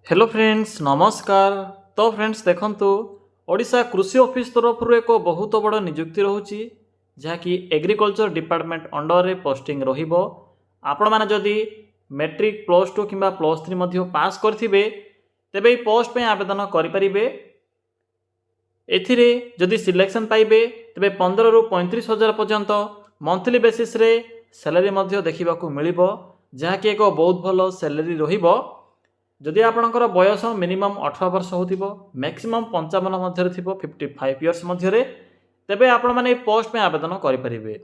Hello friends नमस्कार। तो friends देखंतु ओडिशा कृषि ऑफिस तरफ एक बहुत बड़ नियुक्ति रोची जहाँकि एग्रीकल्चर डिपार्टमेंट अंडर रे पोस्टिंग रहिबो। आपण माने जदि मैट्रिक +2 किंबा +3 मध्य पास करथिबे तेबे ई पोस्ट पे आवेदन करि परिबे। एथिरे जदि सिलेक्शन पाइबे तेबे 15 रु 35 हजार पर्यंत मंथली बेसिस रे सैलरी मध्य देखिबाकू मिलिबो, जहाँकि एक बहुत भलो सैलरी रहिबो। जदि आपणकर बयस मिनिमम 18 वर्ष होथिबो, मैक्सिमम 55 मध्य थिबो 55 इयर्स मध्य, तेबे आपण माने पोस्ट में आवेदन करि परिबे।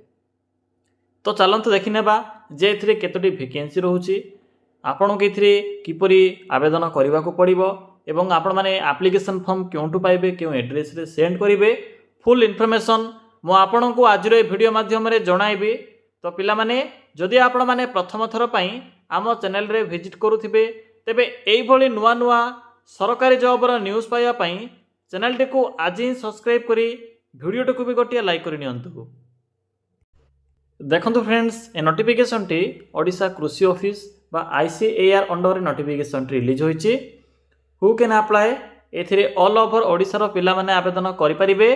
तो चलंतु देखि नेबा जे एथिरे केतोटी वैकेंसी रहउची, आपण के एथिरे किपरि आवेदन करिवाकू पड़िबो एवं आपण माने एप्लिकेशन फॉर्म केउंटू पाइबे, केउ एड्रेस रे सेंड करिवे, फुल इन्फॉर्मेशन मो आपणकू आज रे वीडियो माध्यम रे जणाइबी। तो पिला माने जदि आपण माने प्रथम थर पई आम चैनल रे विजिट करूथिबे तेबे एई भली नुआ नुआ सरकारी जॉब रा न्यूज़ पाइबा पई चैनल टी को आज ही सब्सक्राइब करी वीडियो टी को भी गोटिया लाइक करि नियंतु। देखंतु फ्रेंड्स ए नोटिफिकेशन टी ओडिशा कृषि ऑफिस बा ICAR अंडर नोटिफिकेशन टी रिलीज होईची। हु कैन अप्लाई एथिरे ऑल ओवर ओडिशा रो पिला माने आवेदन करि परिबे।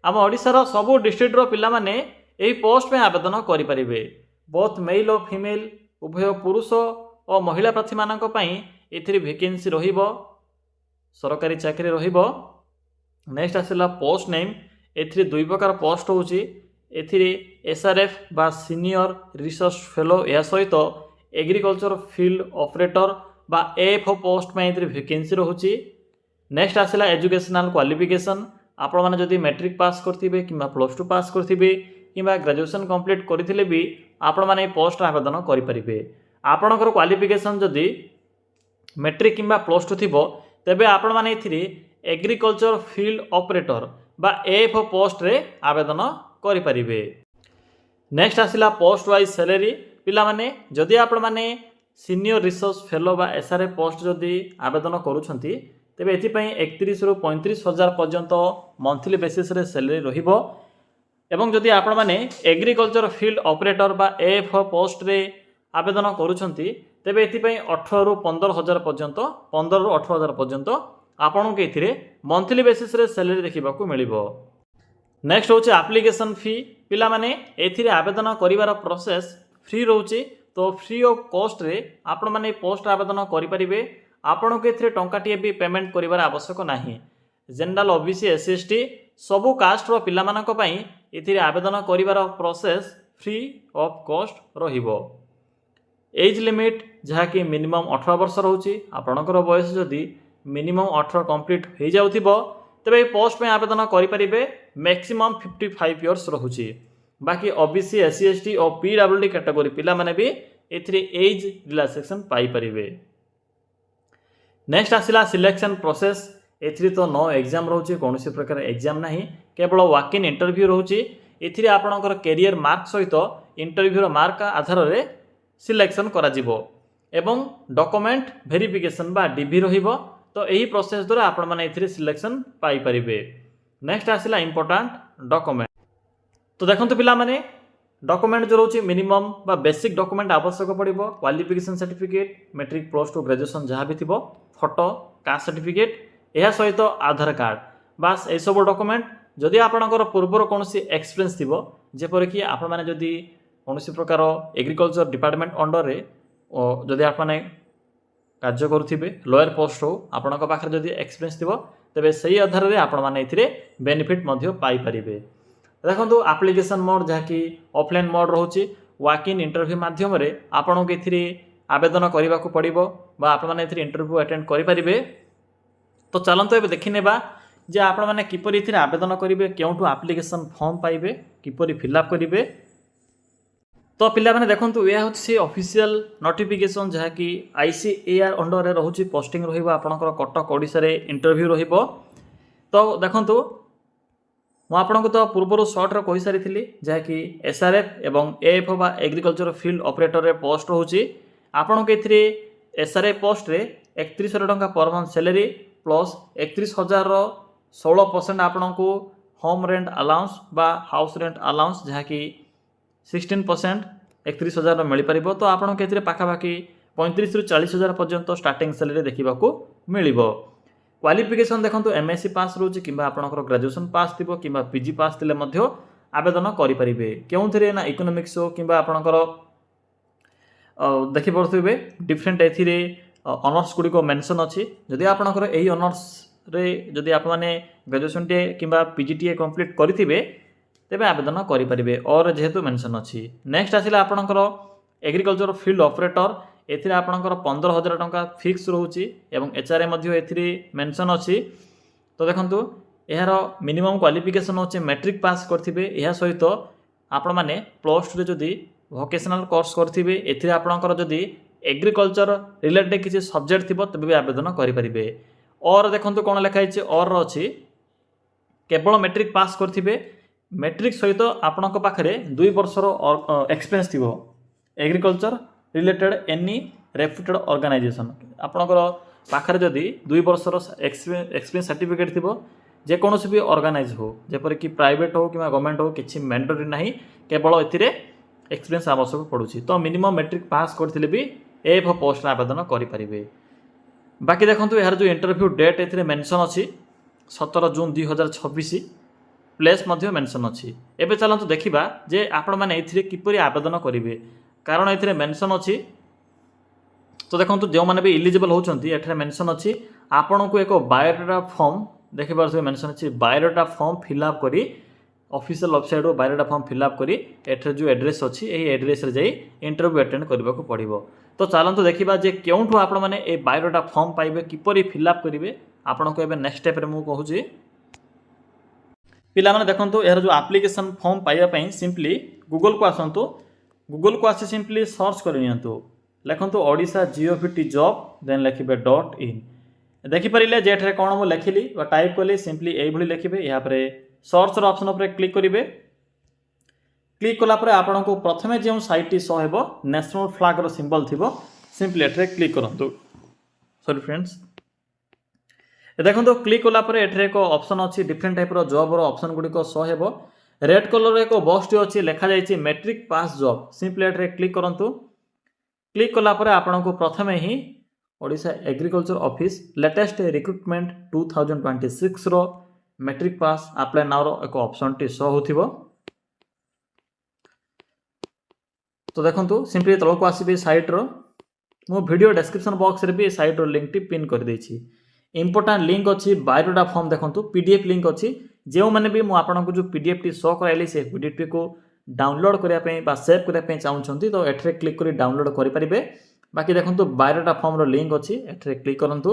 आम ओडिशा रो सबु डिस्ट्रिक्ट रो पिला माने एही पोस्ट में आवेदन करि परिबे। बोथ मेल और फीमेल उभय पुरुष और महिला प्रार्थी मानक पई एथिरे वैकेंसी रहिबो, सरकारी चाकरी रहिबो। नेक्स्ट आसिला पोस्ट नेम, एथिरे दुई प्रकार पोस्ट होउची। एथिरे SRF बा सीनियर रिसर्च फेलो या सहित एग्रीकल्चर फील्ड ऑपरेटर बा AFO पोस्ट में एथिरे वैकेंसी रहउची। नेक्स्ट आसिला एजुकेशनल क्वालिफिकेशन, आपण माने जदि मैट्रिक पास करथिबे किंबा +2 पास करथिबे किंबा ग्रेजुएशन कंप्लीट करथिले भी आपण माने पोस्ट आवेदन करि परिबे। आपणकर क्वालिफिकेशन जदि मैट्रिक किंबा +2 थिबो तेबे आपण माने एथिरे एग्रीकल्चर फील्ड ऑपरेटर बा AFO पोस्ट रे आवेदन करि परिबे। नेक्स्ट आसिला पोस्ट वाइज सैलरी, पिला माने जदि आपण माने सीनियर रिसर्च फेलो बा SRF पोस्ट जदि आवेदन करूछंती तेबे एथि पई 31 रु 35 हजार पर्यंत मंथली बेसिस रे सैलरी रहिबो। एवं जदि आपण माने एग्रीकल्चर फील्ड ऑपरेटर बा AFO पोस्ट रे आवेदन करूछंती तेबे एथि पई 18 रु 15 हजार पर्यंत 15 रु 18 हजार पर्यंत आपण के एथिरे मंथली बेसिस रे सैलरी देखिबाकू मिलिबो। नेक्स्ट होचे एप्लिकेशन फी, पिला माने एथिरे आवेदन करिवार प्रोसेस फ्री रहउची। तो फ्री ऑफ कॉस्ट रे आपण माने पोस्ट आवेदन करि परिबे। आपण के एथिरे टंकाटिए भी पेमेंट करिवार आवश्यक नाही। जनरल OBC SC ST सबु कास्ट रो पिला मानक पई एथिरे आवेदन करिवार प्रोसेस फ्री ऑफ कॉस्ट रहिबो। एज लिमिट जहाँकि मिनिमम 18 वर्ष रोचे। आपणकर बयस जदि मिनिमम 18 कंप्लीट हो जाउथिबो तेबे पोस्ट में आवेदन करि परिबे। मैक्सिमम 55 इयर्स रहुची। बाकी OBC SC ST और PWD कैटेगरी पिला माने भी एथिरे एज रिलैक्सेशन पाई परिबे। नेक्स्ट आसिला सिलेक्शन प्रोसेस, एथिरे तो नो एग्जाम रोचे, कोनोसी प्रकार एग्जाम नाही, केवल वॉक इन इंटरव्यू रोचे। एथिरे आपणकर कैरियर मार्क सहित इंटरव्यू रो मार्क आधार रे सिलेक्शन करा जिवो एवं डॉक्यूमेंट वेरिफिकेशन बा DV रहिबो। तो यही प्रोसेस द्वारा आपण माने एथिरे सिलेक्शन पाई परिबे। नेक्स्ट आसिला इंपोर्टेंट डॉक्यूमेंट, तो देखंतु पिला माने डॉक्यूमेंट जो रोची मिनिमम बा बेसिक डॉक्यूमेंट आवश्यक पड़िबो। क्वालिफिकेशन सर्टिफिकेट, मैट्रिक +2 ग्रेजुएशन जहाँ भी थिबो, फोटो, कास्ट सर्टिफिकेट, यह सहित आधार कार्ड, बास ए सब डॉक्यूमेंट। जदि आपणकर पूर्वर कोनोसी एक्सपीरियंस थिबो, जेपर कि आपण माने जदि कौन प्रकार एग्रीकल्चर डिपार्टमेंट अंडर रे जदि आपने कार्य करुथिबे, लोअर पोस्ट हो, आपण पाखे जदि एक्सपीरियंस थिबो तेबे सही आधार रे आपण माने एथिरे बेनिफिट मध्य पाई परिबे। देखंतु एप्लिकेशन मोड जहाँकि ऑफलाइन मोड रहउची, वॉक इन इंटरव्यू माध्यम रे आपण के एथिरे आवेदन करिबाकू पड़िबो बा आपण माने एथिरे इंटरव्यू अटेंड करि परिबे। तो चलंतु एबे देखि नेबा जे आपण माने किपरि एथिरे आवेदन करिवे, केउंटू एप्लिकेशन फॉर्म पाइबे, किपरि फिलअप करिवे। तो पिला माने देखंतु यह होछि ऑफिशियल नोटिफिकेशन जहाँकि ICAR अंडर रे रहउछि पोस्टिंग रहिबो। आपणकर कटक ओडिसा रे इंटरव्यू रहिबो। तो देखंतु मु आपनको तो पूर्वर शॉर्ट रे कहि सारी थिली जहाँकि SRF एवं AFO बा एग्रीकल्चर फील्ड ऑपरेटर रे पोस्ट रहउछि। आपण के एथिरे SRF पोस्ट रे 31,000 टंका पर मंथ सैलरी प्लस 31,000 रो 16% आपनको होम रेंट अलाउंस बा हाउस रेंट अलाउंस जहाँकि 16% 31,000 मिल पार। तो आपन के पाखापाखि 35 ରୁ 40,000 पर्यंत स्टार्टिंग सैलरी देखा मिलिबो। क्वालिफिकेशन देखो एमएससी पास रोचे कि आपंकर ग्रेजुएशन पास थी कि पीजी पास थे आवेदन करेंगे क्यों ना इकोनॉमिक्स हो कि आपंकर देखिपे डिफरेंट ए ऑनर्स गुड़िक मेंशन अच्छी जदि आपंकर यही ऑनर्स रे जदि आप ग्रेजुएशन टे कि पीजी टी कंप्लीट करेंगे तेज आवेदन करेंगे और जेहेतु मेंशन अच्छी। नेक्स्ट आसला आपंकर एग्रीकल्चर फील्ड ऑपरेटर एथिरे आपंकर 15,000 टंका फिक्स रोचे एवं एचआरए मेंशन अच्छी। तो देखो यार मिनिमम क्वालिफिकेशन होचे मैट्रिक पास करथिबे यह सहित आपण माने प्लस 2 रे जदि वोकेशनल कोर्स करथिबे एथिरे आपणकर जदि एग्रीकल्चर रिलेटेड किसी सब्जेक्ट थिबो तबे आवेदन करि परिबे। और देखंतु कोन लिखा हिचे और अछि केवल मैट्रिक पास करथिबे मैट्रिक सहित आपणक पाखरे 2 वर्षर एक्सपीरियंस थिबो agriculture related any reputed organisation आपणकर पाखरे जदि 2 वर्षर एक्सपीरियंस सर्टिफिकेट थिबो जेकोसी भी ऑर्गेनाइज हो जेपर कि प्राइवेट हो कि गवर्नमेंट हो किसी मैंडेटरी नहीं केवल एथिरे एक्सपीरियंस आवश्यक पड़ुछि। तो मिनिमम मैट्रिक पास करथिले भी एफ पोस्ट आवेदन करें। बाकी देखो यार जो इंटरव्यू डेट एथिरे मेंशन अच्छी 17 जून 2026 प्लेस मध्य मेंशन अच्छी। एबे चलतु देखिबा जे आपण माने एथिरे किपरि आवेदन करेंगे कारण एथिरे मेंशन अच्छी। तो देखो जो मैंने भी इलिजिबल होचंती एठरे मेंशन अच्छी आपन को एक बायोडाटा फॉर्म देखि पारथि मेंशन अच्छी बायोडाटा फॉर्म फिलअप करी ऑफिशियल वेबसाइट रो बायोडाटा फॉर्म फिलअप करी एठरे जो एड्रेस अच्छी एही एड्रेस रे जाई इंटरव्यू अटेंड करबा को पड़िबो। तो चलतु देखिबा जे केउठु आपण माने ए बायोडाटा फॉर्म पाइबे किपरि फिलअप करिवे आपण को एबे नेक्स्ट स्टेप रे मु कहूची पिला माने देखंतु एहर जो एप्लीकेशन फॉर्म पाइबा पई सिंपली गूगल को आसंतु गूगल को आसी सिंपली सर्च कर नियंतु लिखंतु ओडिशा जीओपीटी जॉब देन लिखिबे .in देखिपारे जेठे कौन मुझे लिखिली टाइप कली सिंपली यही लिखे यहाँ सर्च ऑप्शन पर क्लिक करेंगे। क्लिक कलापर आपन को प्रथम जो साइट शो हो नेशनल फ्लैग रो सिंबल थी सिंपली एठे क्लिक करूँ। सॉरी फ्रेंड्स देखो क्लिक कलापर एठे एक ऑप्शन अच्छी डिफरेंट टाइप जॉब रो ऑप्शन गुड़िक शो हो रेड कलर एक बॉक्स अच्छी लिखा जाइए मैट्रिक पास जॉब सिंपली एठे क्लिक करूँ। क्लिक कलापर आपन को प्रथम ही Odisha agriculture office latest recruitment 2026 रो मैट्रिक पास अप्लाई नाउ रो एक ऑप्शन टी शो होथिबो। तो देखंतु सिंपली तलको आसीबे साइट रो मो वीडियो डिस्क्रिप्शन बॉक्स रे भी साइट रो लिंक टी पिन कर देछि। इंपोर्टेंट लिंक अच्छी बायोडाटा फॉर्म देखंतु पीडीएफ लिंक अच्छी जो मैंने भी मु आपन को जो पीडीएफ टी शो कराइली से पीडीएफ टी को डाउनलोड करिया पे बा सेव करिया पे चाहउछंती तो एठरे क्लिक करी डाउनलोड करि परिबे। बाकी देखो बायोडाटा फॉर्म रो लिंक अच्छी एठरे क्लिक करंतु।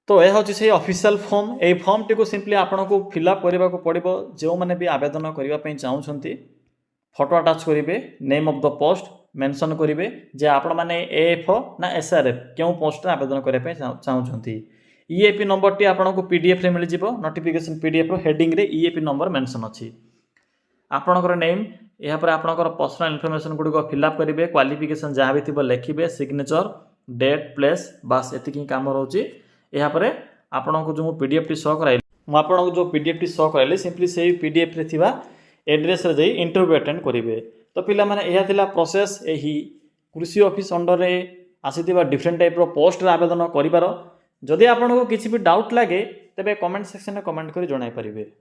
तो यह हूँ से ऑफिशियल फॉर्म ए फॉर्म टी को सिंपली आपन को फिलअप करने को पड़ो जो मैंने भी आवेदन करने चाहूँगी फोटो अटाच करेंगे name of the post mention करेंगे जे आपण मैंने एएफ ना एसआरएफ क्यों पोस्ट आवेदन करने चाहूँगी। ईएपी नंबर टी आपन को पीडीएफ रे मिल जिवो नोटिफिकेशन पीडीएफ रो हेडिंग रे ईएपी नंबर मेंशन अच्छी आपणकर नेम यहाँ पर आपणकर पर्सनल इनफॉरमेशन गुड़िक फिलअप करेंगे क्वालिफिकेशन जहाँ भी थी लिखे सिग्नेचर डेट प्लेस बास एतिक काम रोचे। यहाँ पर आपन को जो पीडीएफ टी शो कराइली मुझे जो पीडीएफ टी शो कराइली सिंपली से पीडीएफ रे थिबा एड्रेस रे जाई इंटरव्यू अटेंड करेंगे। तो पिला माने यह थिला प्रोसेस यही कृषि ऑफिस अंडर रे आसीथिबा डिफरेंट टाइप रो पोस्ट रे आवेदन करिबार। जदि आपन को किसी भी डाउट लगे तेबे कमेंट सेक्शन में कमेंट करी जणाई परिबे।